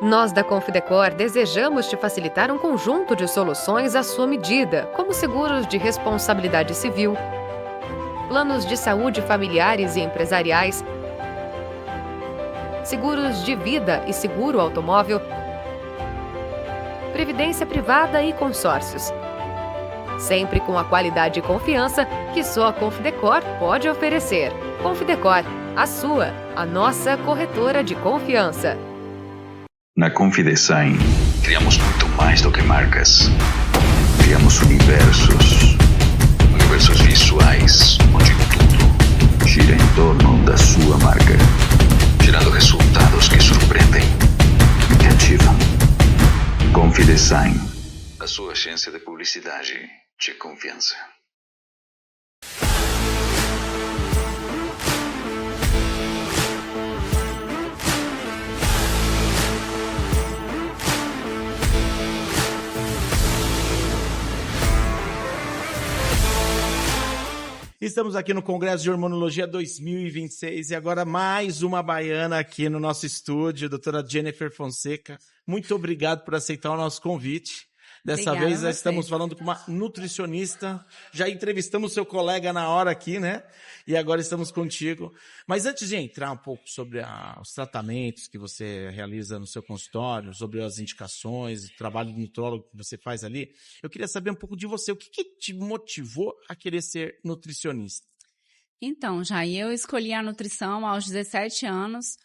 Nós da Confidecor desejamos te facilitar um conjunto de soluções à sua medida, como seguros de responsabilidade civil, planos de saúde familiares e empresariais, seguros de vida e seguro automóvel, previdência privada e consórcios. Sempre com a qualidade e confiança que só a Confidecor pode oferecer. Confidecor, a sua, a nossa corretora de confiança. Na Confidesign, criamos muito mais do que marcas. Criamos universos visuais, onde tudo gira em torno da sua marca, gerando resultados que surpreendem e cativam. Confidesign, a sua agência de publicidade de confiança. Estamos aqui no Congresso de Hormonologia 2026 e agora mais uma baiana aqui no nosso estúdio, doutora Jennifer Fonseca. Muito obrigado por aceitar o nosso convite. Dessa Obrigada vez a você. estamos falando com uma nutricionista. Já entrevistamos seu colega na hora aqui, né? E agora estamos contigo. Mas antes de entrar um pouco sobre os tratamentos que você realiza no seu consultório, sobre as indicações, o trabalho de nutrólogo que você faz ali, eu queria saber um pouco de você. O que te motivou a querer ser nutricionista? Então, Jair, eu escolhi a nutrição aos 17 anos,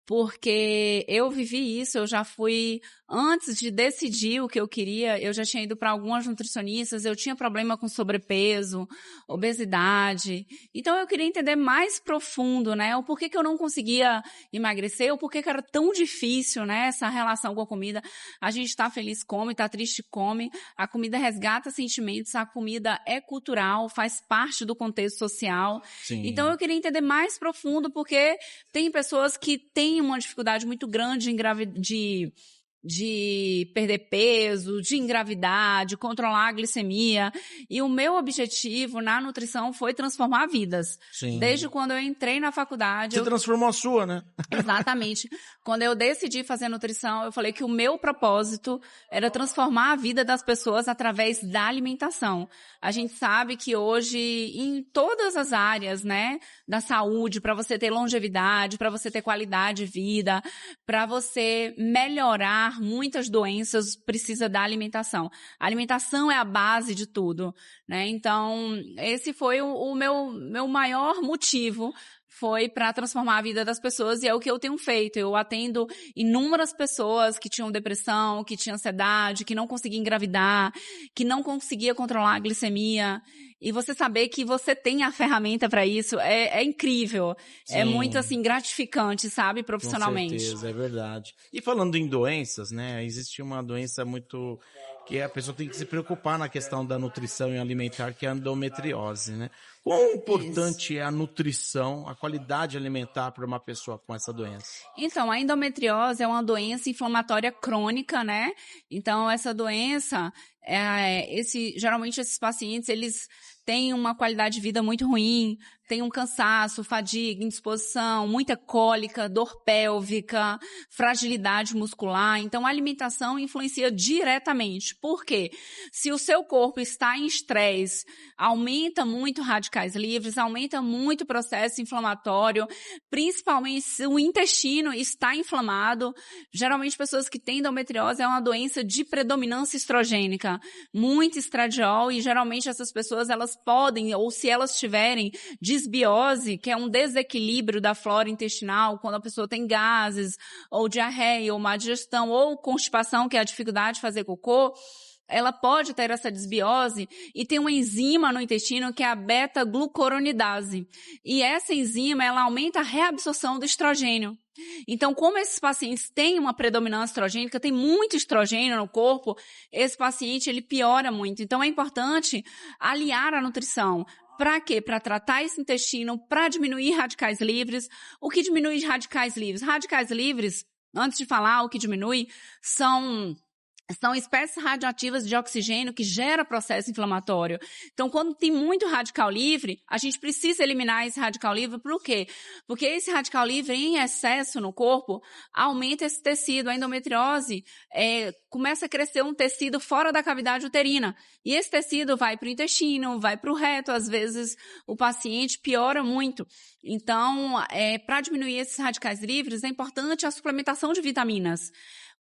porque eu vivi isso, eu já fui, antes de decidir o que eu queria, eu já tinha ido para algumas nutricionistas, eu tinha problema com sobrepeso, obesidade, então eu queria entender mais profundo, né, o porquê que eu não conseguia emagrecer, o porquê que era tão difícil, né, essa relação com a comida. A gente está feliz, come, está triste, come, a comida resgata sentimentos, a comida é cultural, faz parte do contexto social. Sim. Então eu queria entender mais profundo, porque tem pessoas que têm uma dificuldade muito grande de perder peso, de engravidar, de controlar a glicemia. E o meu objetivo na nutrição foi transformar vidas. Sim. Desde quando eu entrei na faculdade... Você transformou a sua, né? Exatamente. Quando eu decidi fazer nutrição, eu falei que o meu propósito era transformar a vida das pessoas através da alimentação. A gente sabe que hoje, em todas as áreas, né, da saúde, para você ter longevidade, para você ter qualidade de vida, para você melhorar muitas doenças, precisa da alimentação. A alimentação é a base de tudo, né? Então, esse foi o meu maior motivo, foi para transformar a vida das pessoas, e é o que eu tenho feito. Eu atendo inúmeras pessoas que tinham depressão, que tinham ansiedade, que não conseguiam engravidar, que não conseguia controlar a glicemia. E você saber que você tem a ferramenta para isso é incrível. Sim. É muito, assim, gratificante, sabe, profissionalmente. Com certeza, é verdade. E falando em doenças, né, existe uma doença muito... que a pessoa tem que se preocupar na questão da nutrição e alimentar, que é a endometriose, né? Quão importante é a nutrição, a qualidade alimentar para uma pessoa com essa doença? Então, a endometriose é uma doença inflamatória crônica, né? Então, essa doença, geralmente esses pacientes, eles têm uma qualidade de vida muito ruim, tem um cansaço, fadiga, indisposição, muita cólica, dor pélvica, fragilidade muscular. Então, a alimentação influencia diretamente. Por quê? Se o seu corpo está em estresse, aumenta muito radicais livres, aumenta muito o processo inflamatório, principalmente se o intestino está inflamado. Geralmente, pessoas que têm endometriose é uma doença de predominância estrogênica, muito estradiol, e geralmente essas pessoas, elas podem, ou se elas tiverem disbiose, que é um desequilíbrio da flora intestinal, quando a pessoa tem gases, ou diarreia, ou má digestão, ou constipação, que é a dificuldade de fazer cocô, ela pode ter essa disbiose e tem uma enzima no intestino que é a beta-glucuronidase. E essa enzima, ela aumenta a reabsorção do estrogênio. Então, como esses pacientes têm uma predominância estrogênica, tem muito estrogênio no corpo, esse paciente, ele piora muito. Então, é importante aliar a nutrição. Para quê? Para tratar esse intestino, para diminuir radicais livres. O que diminui radicais livres? Radicais livres, antes de falar o que diminui, são são espécies radioativas de oxigênio que gera processo inflamatório. Então, quando tem muito radical livre, a gente precisa eliminar esse radical livre. Por quê? Porque esse radical livre em excesso no corpo aumenta esse tecido. A endometriose começa a crescer um tecido fora da cavidade uterina. E esse tecido vai para o intestino, vai para o reto. Às vezes, o paciente piora muito. Então, para diminuir esses radicais livres, é importante a suplementação de vitaminas.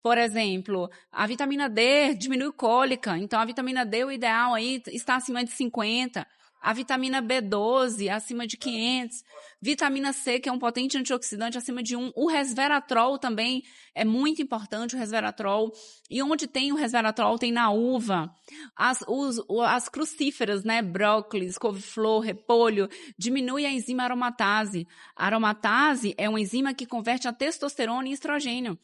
Por exemplo, a vitamina D diminui cólica, então a vitamina D, o ideal aí está acima de 50, a vitamina B12 acima de 500, vitamina C, que é um potente antioxidante, acima de 1, o resveratrol também é muito importante, o resveratrol, e onde tem o resveratrol tem na uva, as crucíferas, né, brócolis, couve-flor, repolho, diminui a enzima aromatase. A aromatase é uma enzima que converte a testosterona em estrogênio.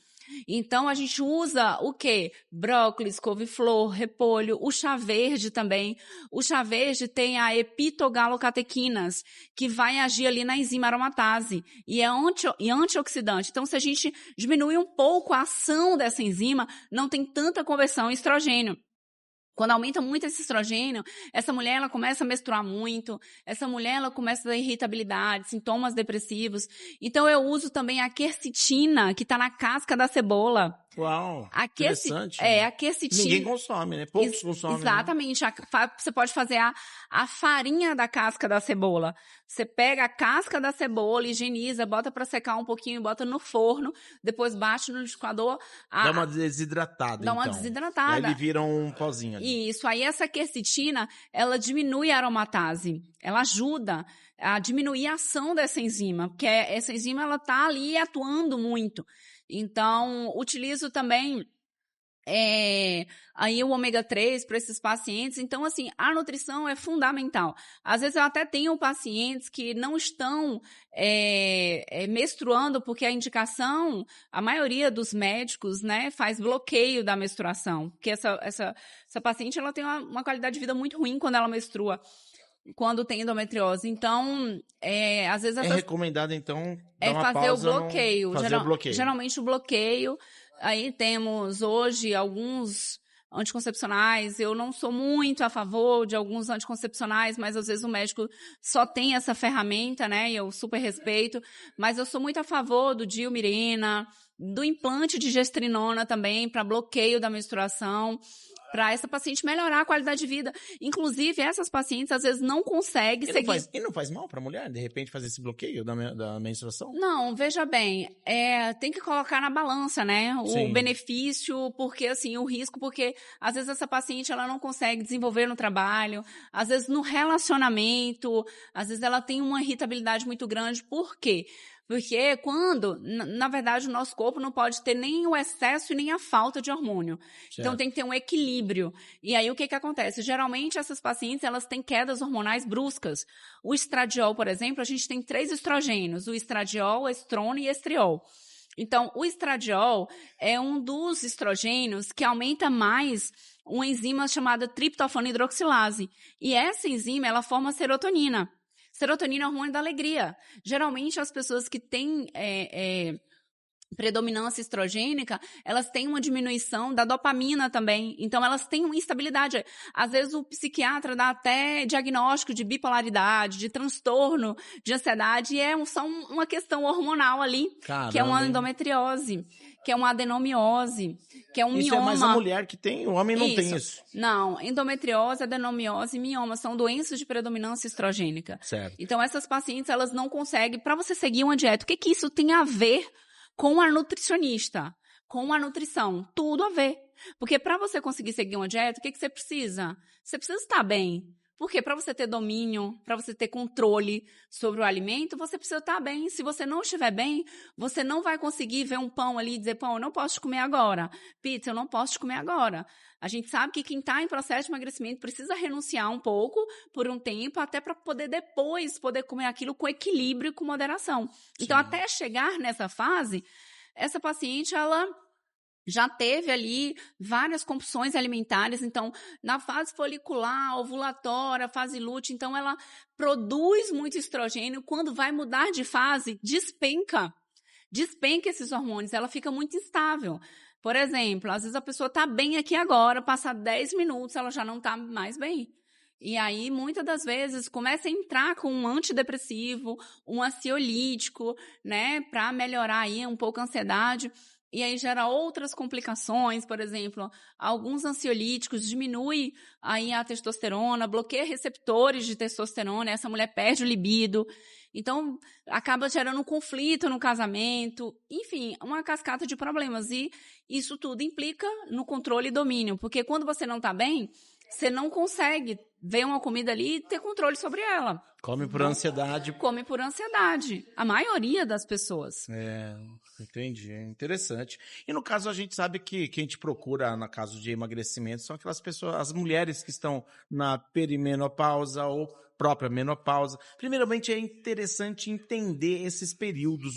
Então, a gente usa o quê? Brócolis, couve-flor, repolho, o chá verde também. O chá verde tem a epitogalocatequinas, que vai agir ali na enzima aromatase e é antioxidante. Então, se a gente diminui um pouco a ação dessa enzima, não tem tanta conversão em estrogênio. Quando aumenta muito esse estrogênio, essa mulher ela começa a menstruar muito, essa mulher ela começa a ter irritabilidade, sintomas depressivos. Então eu uso também a quercetina, que está na casca da cebola. Uau, interessante. A quercetina. Ninguém consome, né? Poucos consomem. Exatamente. Né? Você pode fazer a farinha da casca da cebola. Você pega a casca da cebola, higieniza, bota para secar um pouquinho, bota no forno, depois bate no liquidificador. Dá uma desidratada, Dá uma desidratada. Aí ele vira um pozinho ali. Isso. Aí essa quercetina, ela diminui a aromatase. Ela ajuda a diminuir a ação dessa enzima, porque essa enzima ela tá ali atuando muito. Então, utilizo também aí o ômega 3 para esses pacientes. Então, assim, a nutrição é fundamental. Às vezes eu até tenho pacientes que não estão menstruando, porque a indicação, a maioria dos médicos, né, faz bloqueio da menstruação. Porque essa paciente ela tem uma qualidade de vida muito ruim quando ela menstrua, quando tem endometriose. Então, às vezes... É recomendado, então, dar uma fazer pausa o bloqueio. Fazer o bloqueio. Geralmente o bloqueio. Aí temos hoje alguns anticoncepcionais. Eu não sou muito a favor de alguns anticoncepcionais, mas às vezes o médico só tem essa ferramenta, né? E eu super respeito. Mas eu sou muito a favor do Diomirena, do implante de gestrinona também, para bloqueio da menstruação, para essa paciente melhorar a qualidade de vida. Inclusive, essas pacientes às vezes não conseguem seguir... E não faz mal para a mulher, de repente, fazer esse bloqueio da menstruação? Não, veja bem, tem que colocar na balança, né? O benefício, porque assim, o risco, porque às vezes essa paciente ela não consegue desenvolver no trabalho, às vezes no relacionamento, às vezes ela tem uma irritabilidade muito grande. Por quê? Porque quando, na verdade, o nosso corpo não pode ter nem o excesso e nem a falta de hormônio. Certo. Então, tem que ter um equilíbrio. E aí, o que acontece? Geralmente, essas pacientes, elas têm quedas hormonais bruscas. O estradiol, por exemplo, a gente tem 3 estrogênios. O estradiol, estrona e estriol. Então, o estradiol é um dos estrogênios que aumenta mais uma enzima chamada triptofano hidroxilase. E essa enzima, ela forma serotonina. Serotonina é o hormônio da alegria. Geralmente, as pessoas que têm predominância estrogênica, elas têm uma diminuição da dopamina também. Então, elas têm uma instabilidade. Às vezes, o psiquiatra dá até diagnóstico de bipolaridade, de transtorno, de ansiedade, e é só uma questão hormonal ali, que é uma endometriose, que é uma adenomiose, que é um mioma. Isso é mais a mulher que tem, o homem não tem isso. Não, endometriose, adenomiose e mioma são doenças de predominância estrogênica. Certo. Então, essas pacientes, elas não conseguem, para você seguir uma dieta, o que isso tem a ver com a nutricionista, com a nutrição? Tudo a ver. Porque para você conseguir seguir uma dieta, o que você precisa? Você precisa estar bem. Porque para você ter domínio, para você ter controle sobre o alimento, você precisa estar bem. Se você não estiver bem, você não vai conseguir ver um pão ali e dizer, pão, eu não posso te comer agora. Pizza, eu não posso te comer agora. A gente sabe que quem está em processo de emagrecimento precisa renunciar um pouco por um tempo, até para poder depois poder comer aquilo com equilíbrio e com moderação. Então, até chegar nessa fase, essa paciente, ela já teve ali várias compulsões alimentares. Então, na fase folicular, ovulatória, fase lútea, então ela produz muito estrogênio. Quando vai mudar de fase, despenca esses hormônios, ela fica muito instável. Por exemplo, às vezes a pessoa está bem aqui agora, passa 10 minutos, ela já não está mais bem. E aí, muitas das vezes, começa a entrar com um antidepressivo, um ansiolítico, né, para melhorar aí um pouco a ansiedade. E aí gera outras complicações, por exemplo, alguns ansiolíticos diminuem aí a testosterona, bloqueia receptores de testosterona, essa mulher perde o libido. Então, acaba gerando um conflito no casamento, enfim, uma cascata de problemas. E isso tudo implica no controle e domínio, porque quando você não está bem, você não consegue ver uma comida ali e ter controle sobre ela. Come por ansiedade. Come por ansiedade. A maioria das pessoas. Entendi. Interessante. E no caso, a gente sabe que quem te procura, no caso de emagrecimento, são aquelas pessoas, as mulheres que estão na perimenopausa ou própria menopausa. Primeiramente, é interessante entender esses períodos,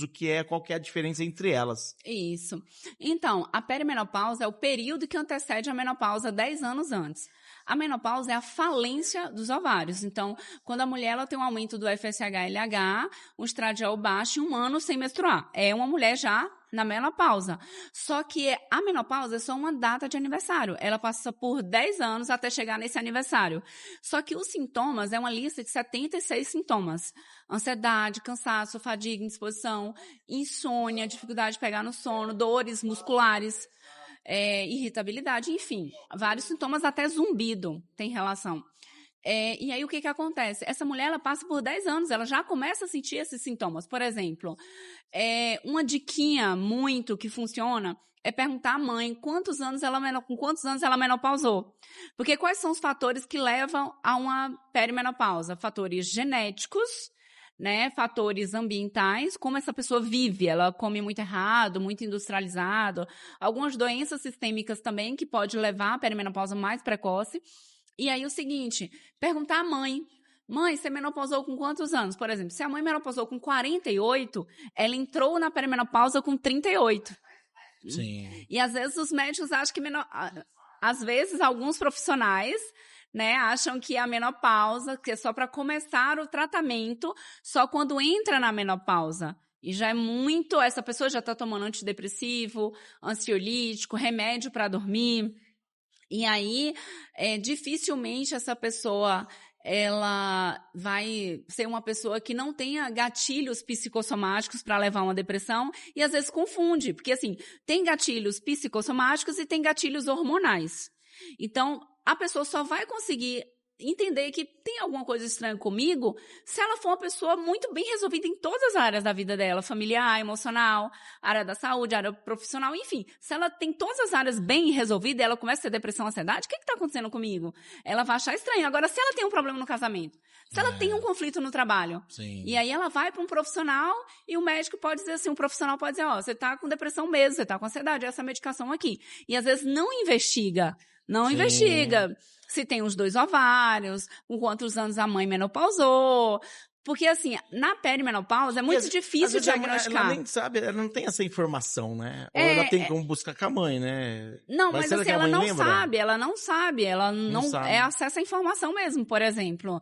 qual que é a diferença entre elas. Isso. Então, a perimenopausa é o período que antecede a menopausa 10 anos antes. A menopausa é a falência dos ovários. Então, quando a mulher ela tem um aumento do FSH-LH, um estradiol baixo e 1 ano sem menstruar. É uma mulher já na menopausa. Só que a menopausa é só uma data de aniversário. Ela passa por 10 anos até chegar nesse aniversário. Só que os sintomas é uma lista de 76 sintomas. Ansiedade, cansaço, fadiga, indisposição, insônia, dificuldade de pegar no sono, dores musculares, irritabilidade, enfim, vários sintomas, até zumbido tem relação. E aí o que acontece? Essa mulher ela passa por 10 anos, ela já começa a sentir esses sintomas. Por exemplo, uma diquinha muito que funciona é perguntar à mãe com quantos anos ela menopausou. Porque quais são os fatores que levam a uma perimenopausa? Fatores genéticos, né, fatores ambientais, como essa pessoa vive, ela come muito errado, muito industrializado, algumas doenças sistêmicas também que pode levar à perimenopausa mais precoce. E aí o seguinte, perguntar à mãe, você menopausou com quantos anos? Por exemplo, se a mãe menopausou com 48, ela entrou na perimenopausa com 38. Sim. E às vezes os médicos acham que, às vezes alguns profissionais, né, acham que a menopausa, que é só para começar o tratamento, só quando entra na menopausa. E já é muito, essa pessoa já está tomando antidepressivo, ansiolítico, remédio para dormir. E aí, dificilmente essa pessoa, ela vai ser uma pessoa que não tenha gatilhos psicossomáticos para levar a uma depressão e às vezes confunde, porque assim, tem gatilhos psicossomáticos e tem gatilhos hormonais. Então, a pessoa só vai conseguir entender que tem alguma coisa estranha comigo se ela for uma pessoa muito bem resolvida em todas as áreas da vida dela, familiar, emocional, área da saúde, área profissional, enfim. Se ela tem todas as áreas bem resolvidas, ela começa a ter depressão, ansiedade, o que está acontecendo comigo? Ela vai achar estranho. Agora, se ela tem um problema no casamento, se ela tem um conflito no trabalho, Sim. E aí ela vai para um profissional e o médico pode dizer assim, um profissional pode dizer, você está com depressão mesmo, você está com ansiedade, essa medicação aqui. E às vezes não investiga. Investiga se tem os 2 ovários, com quantos anos a mãe menopausou. Porque, assim, na perimenopausa é muito difícil diagnosticar. Ela nem sabe, ela não tem essa informação, né? Ou ela tem como buscar com a mãe, né? Não, mas assim, ela não sabe, ela não sabe. Acessa a informação mesmo. Por exemplo,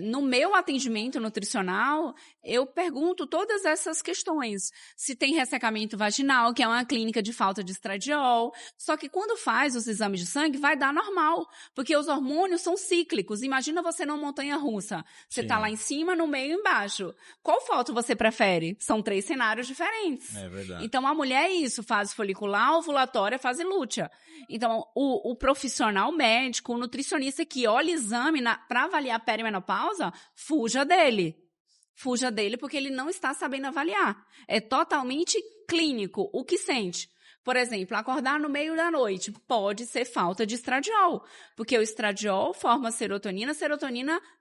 no meu atendimento nutricional, eu pergunto todas essas questões. Se tem ressecamento vaginal, que é uma clínica de falta de estradiol. Só que quando faz os exames de sangue, vai dar normal. Porque os hormônios são cíclicos. Imagina você numa montanha-russa. Você está lá em cima, no meio e embaixo. Qual foto você prefere? São 3 cenários diferentes. É verdade. Então, a mulher é isso, fase folicular, ovulatória, fase lútea. Então, o profissional médico, o nutricionista que olha o exame para avaliar a perimenopausa, fuja dele. Fuja dele porque ele não está sabendo avaliar. É totalmente clínico o que sente. Por exemplo, acordar no meio da noite pode ser falta de estradiol, porque o estradiol forma serotonina,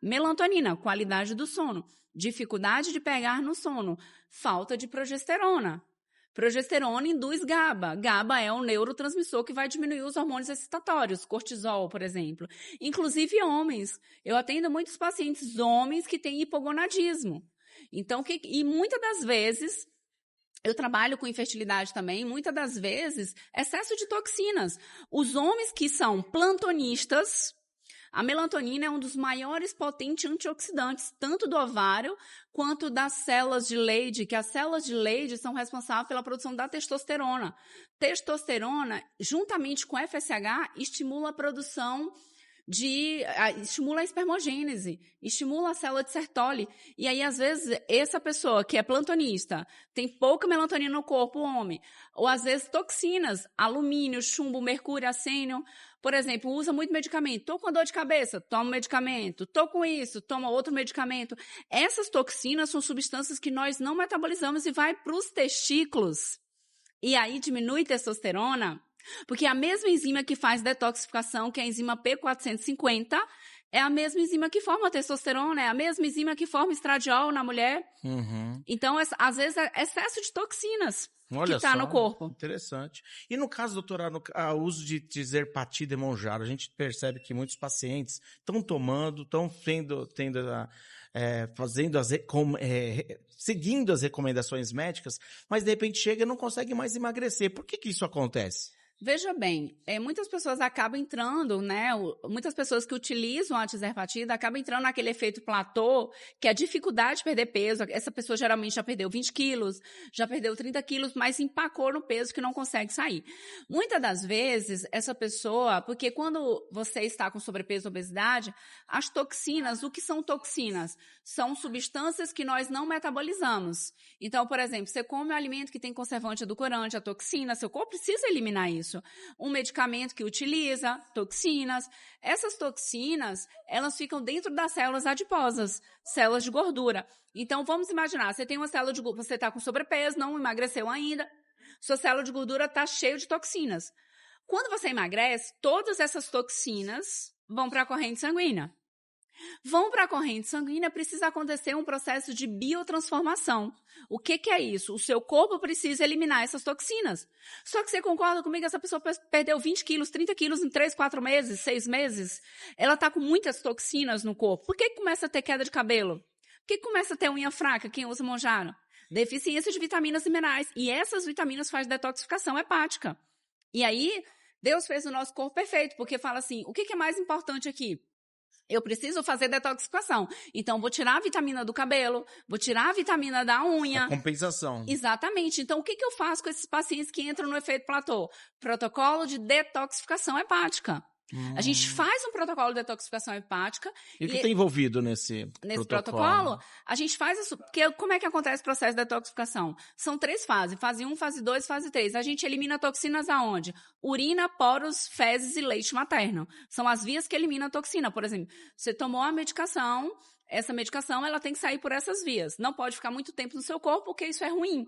melatonina, qualidade do sono, dificuldade de pegar no sono, falta de progesterona. Progesterona induz GABA. GABA é um neurotransmissor que vai diminuir os hormônios excitatórios, cortisol, por exemplo. Inclusive homens. Eu atendo muitos pacientes homens que têm hipogonadismo. Então, e muitas das vezes... Eu trabalho com infertilidade também, muitas das vezes, excesso de toxinas. Os homens que são plantonistas, A melatonina é um dos maiores potentes antioxidantes, tanto do ovário quanto das células de Leydig, que as células de Leydig são responsáveis pela produção da testosterona. Testosterona, juntamente com FSH, estimula a produção estimula a espermogênese, estimula a célula de Sertoli. E aí, às vezes, essa pessoa que é plantonista, tem pouca melatonina no corpo, o homem, ou às vezes toxinas, alumínio, chumbo, mercúrio, arsênio, por exemplo, usa muito medicamento. Tô com dor de cabeça, toma medicamento. Tô com isso, toma outro medicamento. Essas toxinas são substâncias que nós não metabolizamos e vai para os testículos. E aí diminui a testosterona. Porque a mesma enzima que faz detoxificação, que é a enzima P450, é a mesma enzima que forma a testosterona, é a mesma enzima que forma estradiol na mulher. Então, às vezes, é excesso de toxinas que está no corpo. Interessante. E no caso, doutora, o uso de Zerpati de Monjaro, a gente percebe que muitos pacientes estão tomando, estão seguindo as recomendações médicas, mas de repente chega e não consegue mais emagrecer. Por que isso acontece? Veja bem, muitas pessoas acabam entrando, né? Muitas pessoas que utilizam a antizerpatida acabam entrando naquele efeito platô, que é a dificuldade de perder peso. Essa pessoa geralmente já perdeu 20 quilos, já perdeu 30 quilos, mas empacou no peso que não consegue sair. Muitas das vezes, essa pessoa, porque quando você está com sobrepeso e obesidade, as toxinas, o que são toxinas? São substâncias que nós não metabolizamos. Então, por exemplo, você come um alimento que tem conservante edulcorante, a toxina, seu corpo precisa eliminar isso. Um medicamento que utiliza toxinas. Essas toxinas, elas ficam dentro das células adiposas, células de gordura. Então, vamos imaginar, você tem uma célula de gordura, você está com sobrepeso, não emagreceu ainda, sua célula de gordura está cheia de toxinas. Quando você emagrece, todas essas toxinas vão para a corrente sanguínea. Vão para a corrente sanguínea, precisa acontecer um processo de biotransformação. O que é isso? O seu corpo precisa eliminar essas toxinas. Só que você concorda comigo, essa pessoa perdeu 20 quilos, 30 quilos em 3, 4 meses, 6 meses. Ela está com muitas toxinas no corpo. Por que começa a ter queda de cabelo? Por que começa a ter unha fraca, quem usa Monjaro? Deficiência de vitaminas e minerais. E essas vitaminas fazem detoxificação hepática. E aí, Deus fez o nosso corpo perfeito, porque fala assim, o que é mais importante aqui? Eu preciso fazer detoxificação. Então, vou tirar a vitamina do cabelo, vou tirar a vitamina da unha. A compensação. Exatamente. Então, o que eu faço com esses pacientes que entram no efeito platô? Protocolo de detoxificação hepática. A gente faz um protocolo de detoxificação hepática. E o que está envolvido nesse protocolo? A gente faz isso. Porque como é que acontece o processo de detoxificação? São 3 fases. Fase 1, fase 2, fase 3. A gente elimina toxinas aonde? Urina, poros, fezes e leite materno. São as vias que eliminam a toxina. Por exemplo, você tomou a medicação, essa medicação ela tem que sair por essas vias. Não pode ficar muito tempo no seu corpo, porque isso é ruim.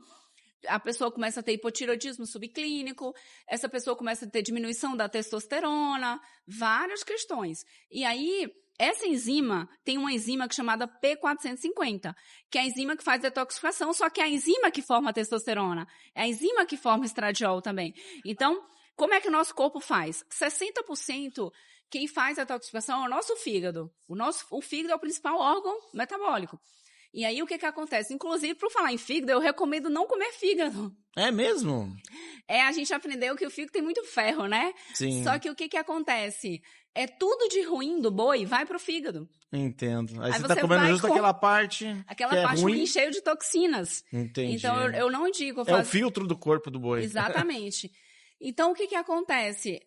A pessoa começa a ter hipotireoidismo subclínico, essa pessoa começa a ter diminuição da testosterona, várias questões. E aí, essa enzima, tem uma enzima chamada P450, que é a enzima que faz detoxificação, só que é a enzima que forma a testosterona, é a enzima que forma o estradiol também. Então, como é que o nosso corpo faz? 60% quem faz a detoxificação é o nosso fígado. O fígado é o principal órgão metabólico. E aí, o que acontece? Inclusive, por falar em fígado, eu recomendo não comer fígado. É mesmo? A gente aprendeu que o fígado tem muito ferro, né? Sim. Só que o que acontece? Tudo de ruim do boi vai pro fígado. Entendo. Aí você tá comendo justo aquela parte aquela parte ruim, cheio de toxinas. Entendi. Então, eu não indico. É o filtro do corpo do boi. Exatamente. Então, o que acontece?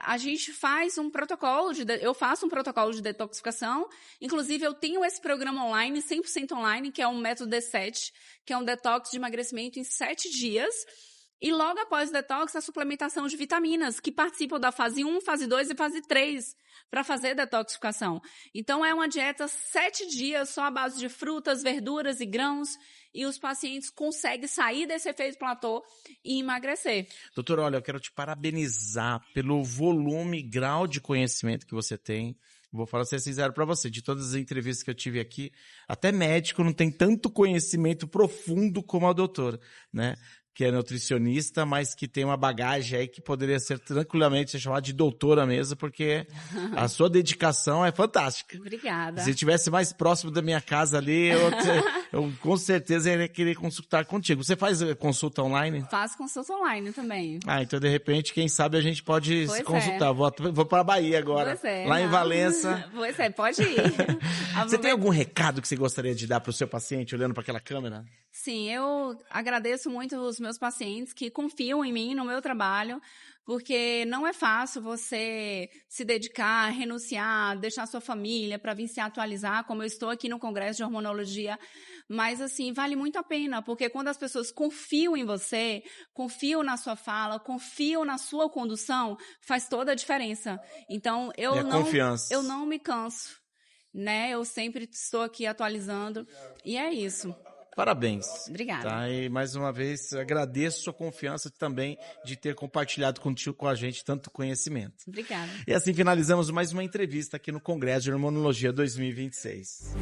A gente faz um protocolo, eu faço um protocolo de detoxificação. Inclusive, eu tenho esse programa online, 100% online, que é um método D7, que é um detox de emagrecimento em 7 dias. E logo após o detox, a suplementação de vitaminas, que participam da fase 1, fase 2 e fase 3, para fazer detoxificação. Então, é uma dieta 7 dias, só à base de frutas, verduras e grãos, e os pacientes conseguem sair desse efeito platô e emagrecer. Doutor, olha, eu quero te parabenizar pelo volume e grau de conhecimento que você tem. Vou falar ser sincero para você, de todas as entrevistas que eu tive aqui, até médico não tem tanto conhecimento profundo como a doutora, né? que é nutricionista, mas que tem uma bagagem aí que poderia ser tranquilamente chamada de doutora mesmo, porque a sua dedicação é fantástica. Obrigada. Se estivesse mais próximo da minha casa ali, eu com certeza iria querer consultar contigo. Você faz consulta online? Faço consulta online também. Então de repente, quem sabe a gente pode se consultar. Vou para a Bahia agora, lá em Valença. Pois é, pode ir. Você tem algum recado que você gostaria de dar para o seu paciente, olhando para aquela câmera? Sim, eu agradeço muito os meus pacientes que confiam em mim, no meu trabalho, porque não é fácil você se dedicar, renunciar, deixar sua família para vir se atualizar, como eu estou aqui no Congresso de Hormonologia, mas assim, vale muito a pena, porque quando as pessoas confiam em você, confiam na sua fala, confiam na sua condução, faz toda a diferença. Então, eu não me canso, né? Eu sempre estou aqui atualizando, e é isso. Parabéns. Obrigada. Tá? E mais uma vez, agradeço a sua confiança também de ter compartilhado contigo, com a gente, tanto conhecimento. Obrigada. E assim finalizamos mais uma entrevista aqui no Congresso de Hormonologia 2026.